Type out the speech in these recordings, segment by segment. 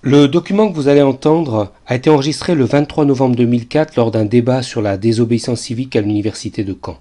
Le document que vous allez entendre a été enregistré le 23 novembre 2004 lors d'un débat sur la désobéissance civique à l'université de Caen.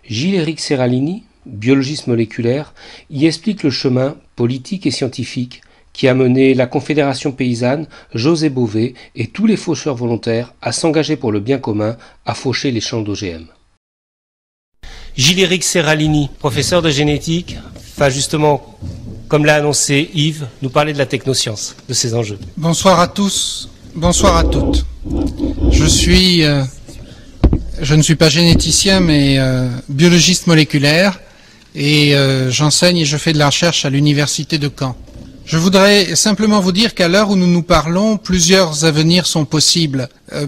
Gilles-Éric Seralini, biologiste moléculaire, y explique le chemin politique et scientifique qui a mené la Confédération paysanne, José Bové et tous les faucheurs volontaires à s'engager pour le bien commun, à faucher les champs d'OGM. Gilles-Éric Seralini, professeur de génétique, va justement, comme l'a annoncé Yves, nous parler de la technoscience, de ses enjeux. Bonsoir à tous, bonsoir à toutes. Je ne suis pas généticien, mais biologiste moléculaire, et j'enseigne et je fais de la recherche à l'université de Caen. Je voudrais simplement vous dire qu'à l'heure où nous nous parlons, plusieurs avenirs sont possibles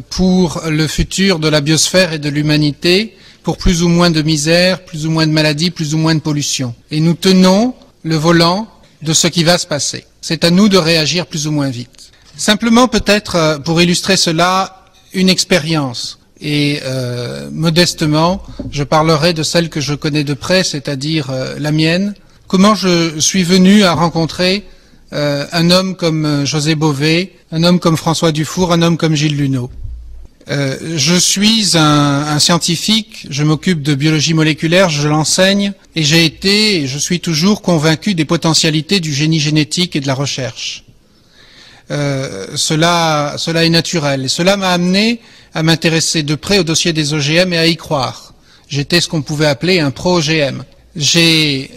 pour le futur de la biosphère et de l'humanité, pour plus ou moins de misère, plus ou moins de maladies, plus ou moins de pollution. Et nous tenons le volant de ce qui va se passer. C'est à nous de réagir plus ou moins vite. Simplement peut-être pour illustrer cela, une expérience. Et modestement, je parlerai de celle que je connais de près, c'est-à-dire la mienne. Comment je suis venu à rencontrer un homme comme José Bové, un homme comme François Dufour, un homme comme Gilles Luneau. Je suis un scientifique, je m'occupe de biologie moléculaire, je l'enseigne, et j'ai été, et je suis toujours convaincu des potentialités du génie génétique et de la recherche. Cela est naturel, et cela m'a amené à m'intéresser de près au dossier des OGM et à y croire. J'étais ce qu'on pouvait appeler un pro-OGM. J'ai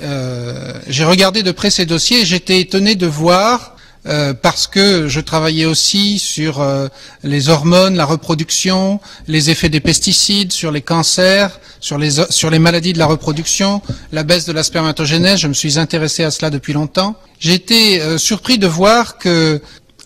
regardé de près ces dossiers et j'étais étonné de voir, parce que je travaillais aussi sur les hormones, la reproduction, les effets des pesticides, sur les cancers, sur les maladies de la reproduction, la baisse de la spermatogénèse, je me suis intéressé à cela depuis longtemps. J'ai été surpris de voir que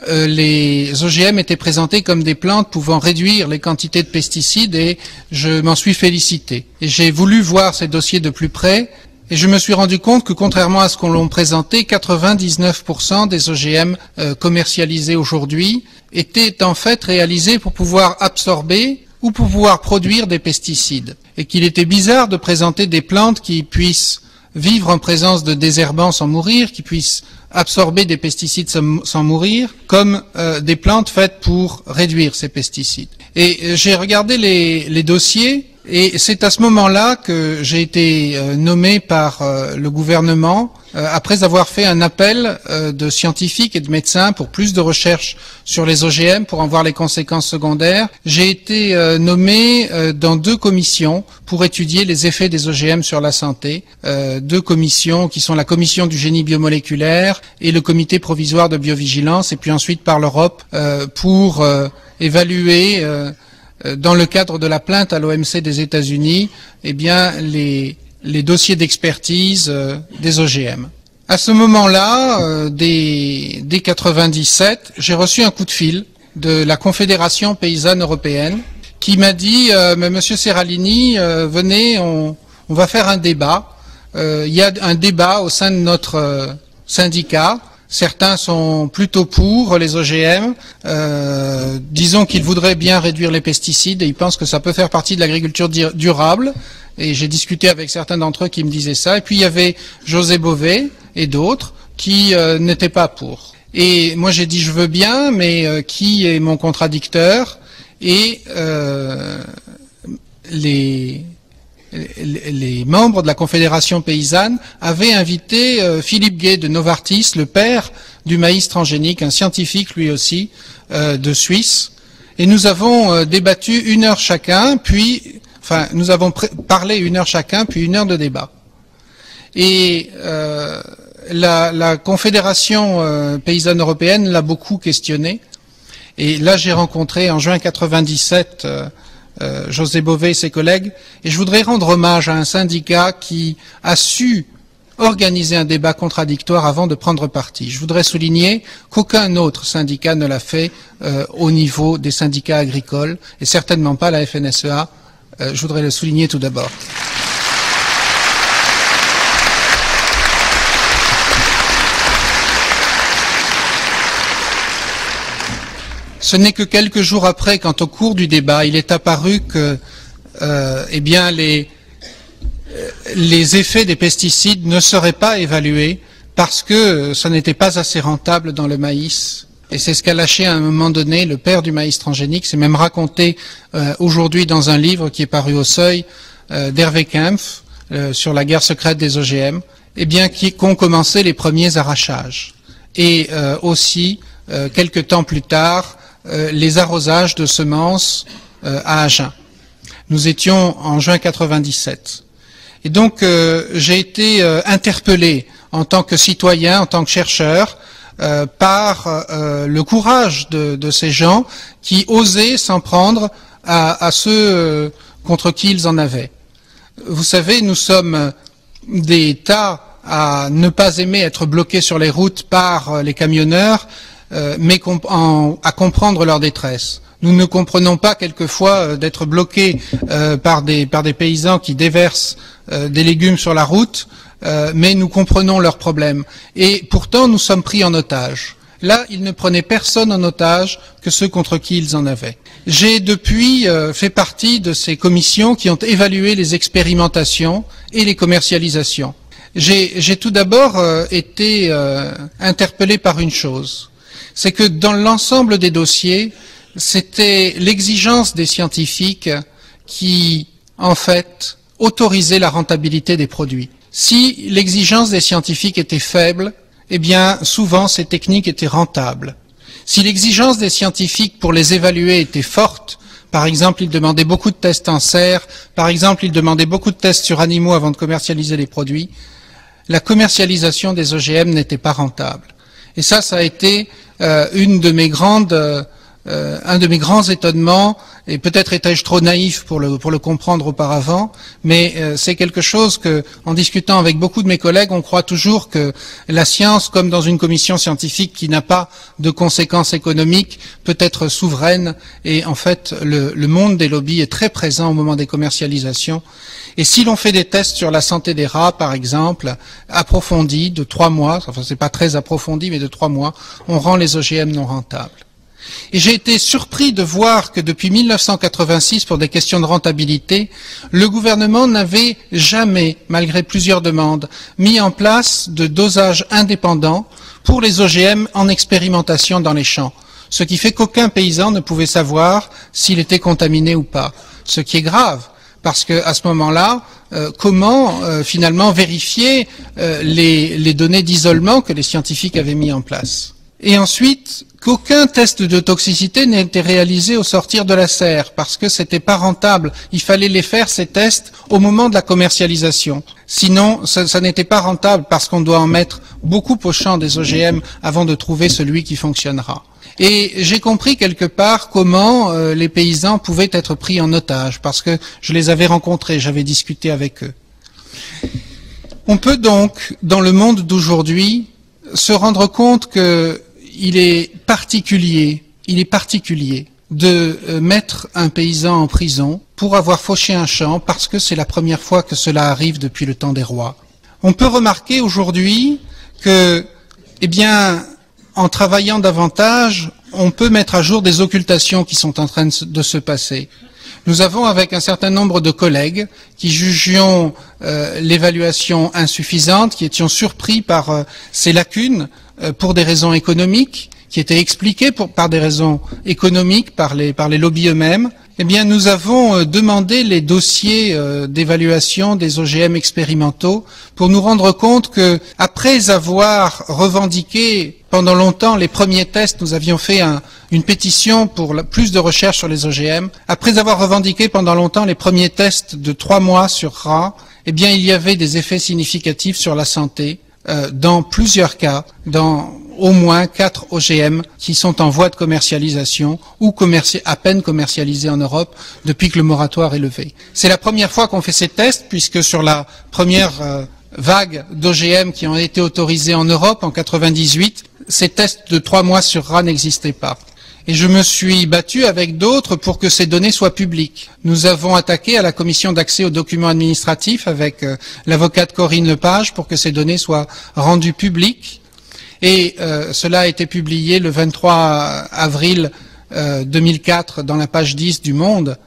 les OGM étaient présentés comme des plantes pouvant réduire les quantités de pesticides et je m'en suis félicité. Et j'ai voulu voir ces dossiers de plus près et je me suis rendu compte que contrairement à ce qu'on l'on présentait, 99% des OGM commercialisés aujourd'hui étaient en fait réalisés pour pouvoir absorber ou pour pouvoir produire des pesticides. Et qu'il était bizarre de présenter des plantes qui puissent vivre en présence de désherbants sans mourir, qui puissent absorber des pesticides sans mourir, comme des plantes faites pour réduire ces pesticides. Et j'ai regardé les dossiers, et c'est à ce moment-là que j'ai été nommé par le gouvernement, après avoir fait un appel de scientifiques et de médecins pour plus de recherches sur les OGM, pour en voir les conséquences secondaires. J'ai été nommé dans 2 commissions pour étudier les effets des OGM sur la santé. 2 commissions qui sont la commission du génie biomoléculaire et le comité provisoire de biovigilance, et puis ensuite par l'Europe pour évaluer dans le cadre de la plainte à l'OMC des États-Unis, eh bien les dossiers d'expertise des OGM. À ce moment-là, dès 97, j'ai reçu un coup de fil de la Confédération paysanne européenne qui m'a dit mais Monsieur Seralini, venez, on va faire un débat. Il y a un débat au sein de notre syndicat. Certains sont plutôt pour les OGM, disons qu'ils voudraient bien réduire les pesticides et ils pensent que ça peut faire partie de l'agriculture durable. Et j'ai discuté avec certains d'entre eux qui me disaient ça. Et puis il y avait José Bové et d'autres qui n'étaient pas pour. Et moi j'ai dit je veux bien, mais qui est mon contradicteur? Et les membres de la Confédération paysanne avaient invité Philippe Gay de Novartis, le père du maïs transgénique, un scientifique lui aussi de Suisse, et nous avons débattu 1 heure chacun, puis nous avons parlé 1 heure chacun, puis 1 heure de débat. Et la Confédération paysanne européenne l'a beaucoup questionné, et là j'ai rencontré en juin 97 José Bové et ses collègues, et je voudrais rendre hommage à un syndicat qui a su organiser un débat contradictoire avant de prendre parti. Je voudrais souligner qu'aucun autre syndicat ne l'a fait au niveau des syndicats agricoles, et certainement pas la FNSEA. Je voudrais le souligner tout d'abord. Ce n'est que quelques jours après, quand au cours du débat, il est apparu que eh bien, les effets des pesticides ne seraient pas évalués parce que ça n'était pas assez rentable dans le maïs Et c'est ce qu'a lâché à un moment donné le père du maïs transgénique. C'est même raconté aujourd'hui dans un livre qui est paru au Seuil d'Hervé Kempf sur la guerre secrète des OGM, eh bien, qu'ont commencé les premiers arrachages. Et aussi, quelques temps plus tard, les arrosages de semences à Agen. Nous étions en juin 97. Et donc, j'ai été interpellé en tant que citoyen, en tant que chercheur, par le courage de ces gens qui osaient s'en prendre à ceux contre qui ils en avaient. Vous savez, nous sommes des tas à ne pas aimer être bloqués sur les routes par les camionneurs, mais à comprendre leur détresse. Nous ne comprenons pas quelquefois d'être bloqués par des paysans qui déversent des légumes sur la route, mais nous comprenons leurs problèmes. Et pourtant, nous sommes pris en otage. Là, ils ne prenaient personne en otage que ceux contre qui ils en avaient. J'ai depuis fait partie de ces commissions qui ont évalué les expérimentations et les commercialisations. J'ai tout d'abord été interpellé par une chose, c'est que dans l'ensemble des dossiers, c'était l'exigence des scientifiques qui, en fait, autorisait la rentabilité des produits. Si l'exigence des scientifiques était faible, eh bien, souvent, ces techniques étaient rentables. Si l'exigence des scientifiques pour les évaluer était forte, par exemple, ils demandaient beaucoup de tests en serre, par exemple, ils demandaient beaucoup de tests sur animaux avant de commercialiser les produits, la commercialisation des OGM n'était pas rentable. Et ça a été un de mes grands étonnements, et peut-être étais-je trop naïf pour le comprendre auparavant, mais c'est quelque chose que, en discutant avec beaucoup de mes collègues, on croit toujours que la science, comme dans une commission scientifique qui n'a pas de conséquences économiques, peut être souveraine, et en fait, le monde des lobbies est très présent au moment des commercialisations. Et si l'on fait des tests sur la santé des rats, par exemple, approfondis, de 3 mois, enfin c'est pas très approfondi, mais de 3 mois, on rend les OGM non rentables. Et j'ai été surpris de voir que depuis 1986, pour des questions de rentabilité, le gouvernement n'avait jamais, malgré plusieurs demandes, mis en place de dosage indépendant pour les OGM en expérimentation dans les champs. Ce qui fait qu'aucun paysan ne pouvait savoir s'il était contaminé ou pas. Ce qui est grave, parce qu'à ce moment-là, comment finalement vérifier les données d'isolement que les scientifiques avaient mis en place? Et ensuite, qu'aucun test de toxicité n'ait été réalisé au sortir de la serre, parce que c'était pas rentable. Il fallait les faire, ces tests, au moment de la commercialisation. Sinon, ça n'était pas rentable, parce qu'on doit en mettre beaucoup au champ des OGM avant de trouver celui qui fonctionnera. Et j'ai compris quelque part comment les paysans pouvaient être pris en otage, parce que je les avais rencontrés, j'avais discuté avec eux. On peut donc, dans le monde d'aujourd'hui, se rendre compte qu'il est particulier de mettre un paysan en prison pour avoir fauché un champ parce que c'est la première fois que cela arrive depuis le temps des rois. On peut remarquer aujourd'hui que, eh bien, en travaillant davantage, on peut mettre à jour des occultations qui sont en train de se passer. Nous avons, avec un certain nombre de collègues qui jugions l'évaluation insuffisante, qui étions surpris par ces lacunes pour des raisons économiques, qui étaient expliquées par des raisons économiques par les lobbies eux-mêmes, eh bien, nous avons demandé les dossiers d'évaluation des OGM expérimentaux pour nous rendre compte que, après avoir revendiqué pendant longtemps les premiers tests, nous avions fait une pétition pour plus de recherche sur les OGM. Après avoir revendiqué pendant longtemps les premiers tests de 3 mois sur rats, eh bien, il y avait des effets significatifs sur la santé dans plusieurs cas, dans au moins 4 OGM qui sont en voie de commercialisation ou à peine commercialisés en Europe depuis que le moratoire est levé. C'est la première fois qu'on fait ces tests, puisque sur la première vague d'OGM qui ont été autorisés en Europe en 98, ces tests de 3 mois sur rats n'existaient pas. Et je me suis battu avec d'autres pour que ces données soient publiques. Nous avons attaqué à la commission d'accès aux documents administratifs avec l'avocate Corinne Lepage pour que ces données soient rendues publiques. Et cela a été publié le 23 avril 2004 dans la page 10 du Monde.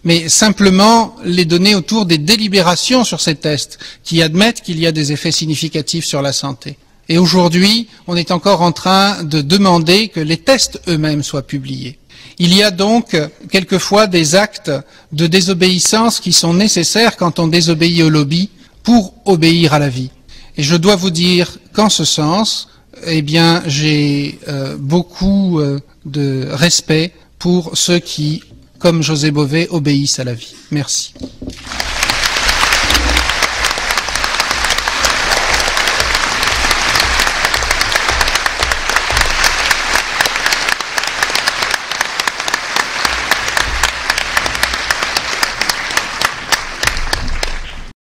Mais simplement les données autour des délibérations sur ces tests qui admettent qu'il y a des effets significatifs sur la santé. Et aujourd'hui, on est encore en train de demander que les tests eux-mêmes soient publiés. Il y a donc quelquefois des actes de désobéissance qui sont nécessaires quand on désobéit au lobby pour obéir à la vie. Et je dois vous dire qu'en ce sens, eh bien, j'ai beaucoup de respect pour ceux qui, comme José Bové, obéissent à la vie. Merci.